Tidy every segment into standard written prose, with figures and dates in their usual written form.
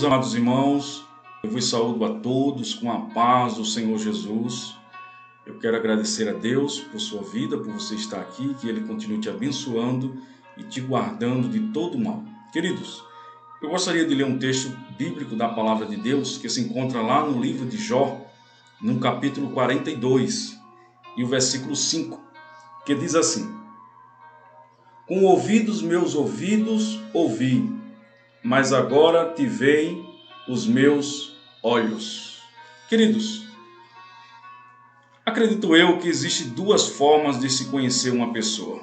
Meus amados irmãos, eu vos saúdo a todos com a paz do Senhor Jesus. Eu quero agradecer a Deus por sua vida, por você estar aqui, que Ele continue te abençoando e te guardando de todo mal. Queridos, eu gostaria de ler um texto bíblico da Palavra de Deus que se encontra lá no livro de Jó, no capítulo 42, e o versículo 5, que diz assim: Com ouvidos meus ouvidos ouvi, mas agora te veem os meus olhos. Queridos, acredito eu que existem duas formas de se conhecer uma pessoa.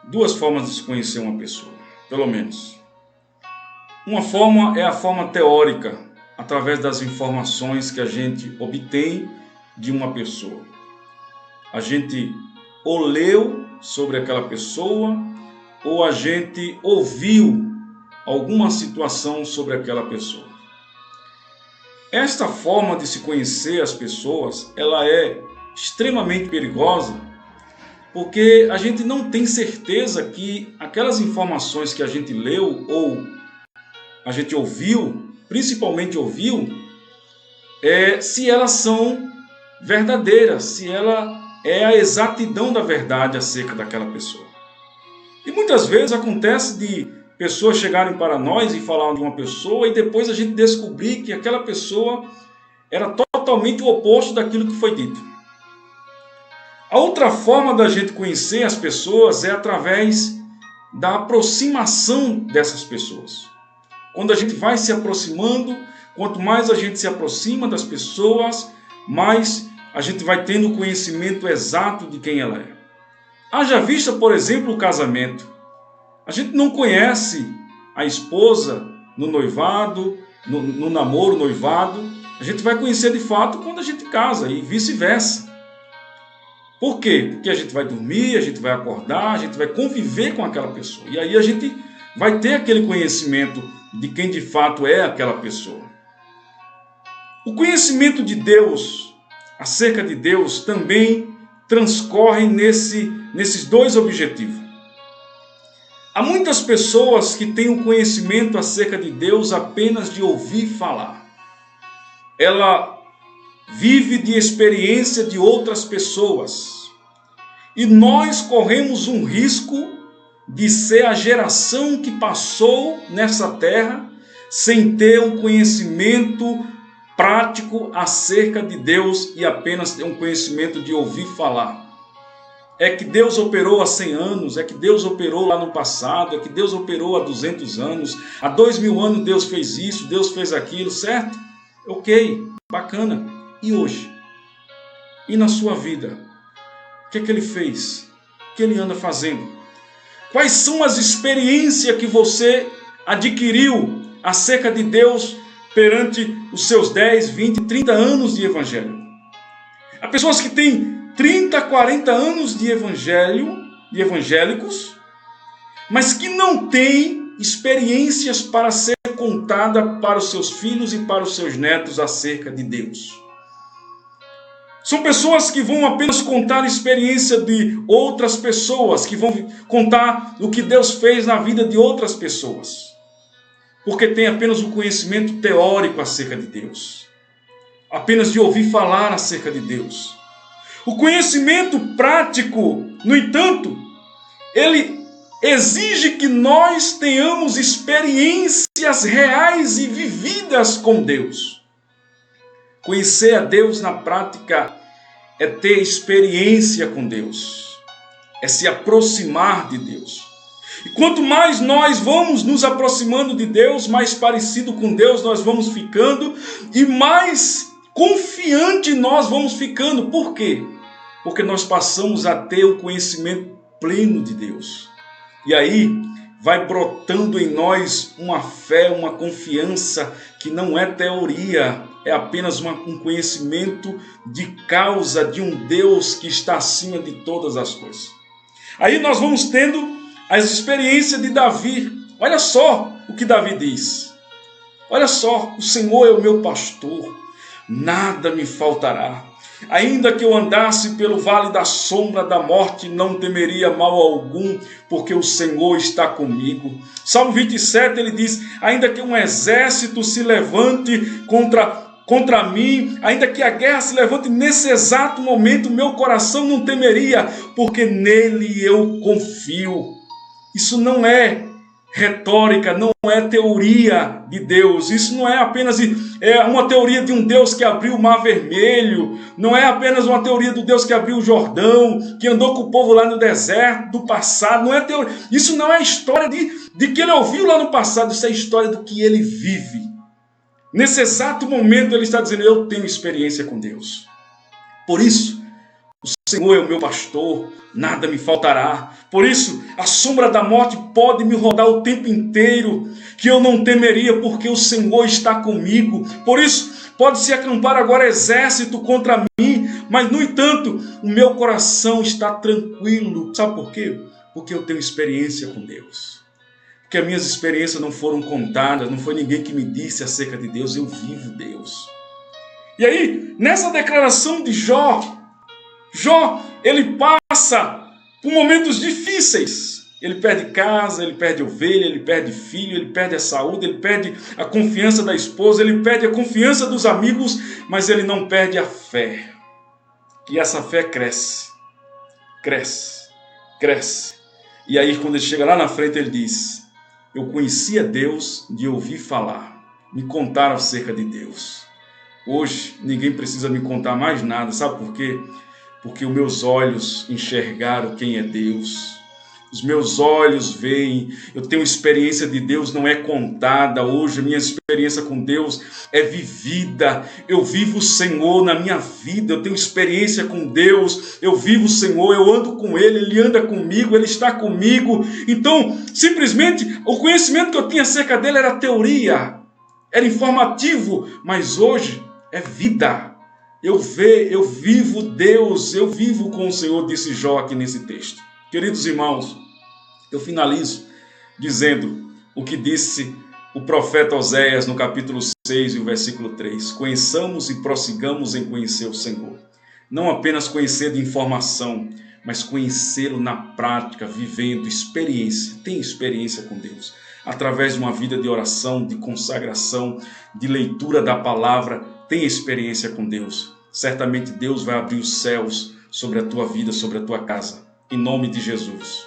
Duas formas de se conhecer uma pessoa, pelo menos. Uma forma é a forma teórica, através das informações que a gente obtém de uma pessoa. A gente ou leu sobre aquela pessoa, ou a gente ouviu alguma situação sobre aquela pessoa. Esta forma de se conhecer as pessoas, ela é extremamente perigosa, porque a gente não tem certeza que aquelas informações que a gente leu ou a gente ouviu, principalmente ouviu, se elas são verdadeiras, se ela é a exatidão da verdade acerca daquela pessoa. E muitas vezes acontece de pessoas chegarem para nós e falar de uma pessoa e depois a gente descobrir que aquela pessoa era totalmente o oposto daquilo que foi dito. A outra forma da gente conhecer as pessoas é através da aproximação dessas pessoas. Quando a gente vai se aproximando, quanto mais a gente se aproxima das pessoas, mais a gente vai tendo o conhecimento exato de quem ela é. Haja vista, por exemplo, o casamento. A gente não conhece a esposa no noivado, no namoro, noivado. A gente vai conhecer de fato quando a gente casa e vice-versa. Por quê? Porque a gente vai dormir, a gente vai acordar, a gente vai conviver com aquela pessoa. E aí a gente vai ter aquele conhecimento de quem de fato é aquela pessoa. O conhecimento de Deus, acerca de Deus, também transcorre nesses dois objetivos. Há muitas pessoas que têm o conhecimento acerca de Deus apenas de ouvir falar. Ela vive de experiência de outras pessoas. E nós corremos um risco de ser a geração que passou nessa terra sem ter um conhecimento prático acerca de Deus e apenas ter um conhecimento de ouvir falar. É que Deus operou há 100 anos, é que Deus operou lá no passado, é que Deus operou há 200 anos, há 2000 anos Deus fez isso, Deus fez aquilo, certo? Ok, bacana. E hoje? E na sua vida? O que é que Ele fez? O que Ele anda fazendo? Quais são as experiências que você adquiriu acerca de Deus perante os seus 10, 20, 30 anos de evangelho? Há pessoas que têm 30, 40 anos de evangélicos, mas que não têm experiências para ser contada para os seus filhos e para os seus netos acerca de Deus. São pessoas que vão apenas contar a experiência de outras pessoas, que vão contar o que Deus fez na vida de outras pessoas, porque tem apenas o conhecimento teórico acerca de Deus, apenas de ouvir falar acerca de Deus. O conhecimento prático, no entanto, ele exige que nós tenhamos experiências reais e vividas com Deus. Conhecer a Deus na prática é ter experiência com Deus, é se aproximar de Deus. E quanto mais nós vamos nos aproximando de Deus, mais parecido com Deus nós vamos ficando e mais confiante nós vamos ficando. Por quê? Porque nós passamos a ter o conhecimento pleno de Deus. E aí vai brotando em nós uma fé, uma confiança que não é teoria, é apenas um conhecimento de causa de um Deus que está acima de todas as coisas. Aí nós vamos tendo as experiências de Davi. Olha só o que Davi diz. Olha só, o Senhor é o meu pastor, nada me faltará. Ainda que eu andasse pelo vale da sombra da morte, não temeria mal algum, porque o Senhor está comigo. Salmo 27, ele diz: ainda que um exército se levante contra mim, ainda que a guerra se levante nesse exato momento, meu coração não temeria, porque nele eu confio. Isso não é retórica, não é teoria de Deus. Isso não é apenas uma teoria de um Deus que abriu o Mar Vermelho, não é apenas uma teoria do Deus que abriu o Jordão, que andou com o povo lá no deserto do passado. Não é teoria. Isso não é história de que ele ouviu lá no passado, isso é história do que ele vive. Nesse exato momento ele está dizendo: eu tenho experiência com Deus. Por isso, o Senhor é o meu pastor, nada me faltará. Por isso, a sombra da morte pode me rodar o tempo inteiro, que eu não temeria, porque o Senhor está comigo. Por isso, pode se acampar agora exército contra mim, mas, no entanto, o meu coração está tranquilo. Sabe por quê? Porque eu tenho experiência com Deus. Porque as minhas experiências não foram contadas, não foi ninguém que me disse acerca de Deus, eu vivo Deus. E aí, nessa declaração de Jó, ele passa por momentos difíceis. Ele perde casa, ele perde ovelha, ele perde filho, ele perde a saúde, ele perde a confiança da esposa, ele perde a confiança dos amigos, mas ele não perde a fé. E essa fé cresce, cresce, cresce. E aí, quando ele chega lá na frente, ele diz: eu conhecia Deus de ouvir falar, me contaram acerca de Deus. Hoje, ninguém precisa me contar mais nada, sabe por quê? Porque os meus olhos enxergaram quem é Deus. Os meus olhos veem, eu tenho experiência de Deus, não é contada. Hoje a minha experiência com Deus é vivida. Eu vivo o Senhor na minha vida, eu tenho experiência com Deus, eu vivo o Senhor, eu ando com Ele, Ele anda comigo, Ele está comigo. Então, simplesmente, o conhecimento que eu tinha acerca dele era teoria, era informativo, mas hoje é vida. Eu vivo Deus, eu vivo com o Senhor, disse Jó aqui nesse texto. Queridos irmãos, eu finalizo dizendo o que disse o profeta Oséias no capítulo 6 e o versículo 3. Conheçamos e prossigamos em conhecer o Senhor. Não apenas conhecer de informação, mas conhecê-lo na prática, vivendo experiência. Tem experiência com Deus. Através de uma vida de oração, de consagração, de leitura da palavra, tem experiência com Deus. Certamente Deus vai abrir os céus sobre a tua vida, sobre a tua casa. Em nome de Jesus.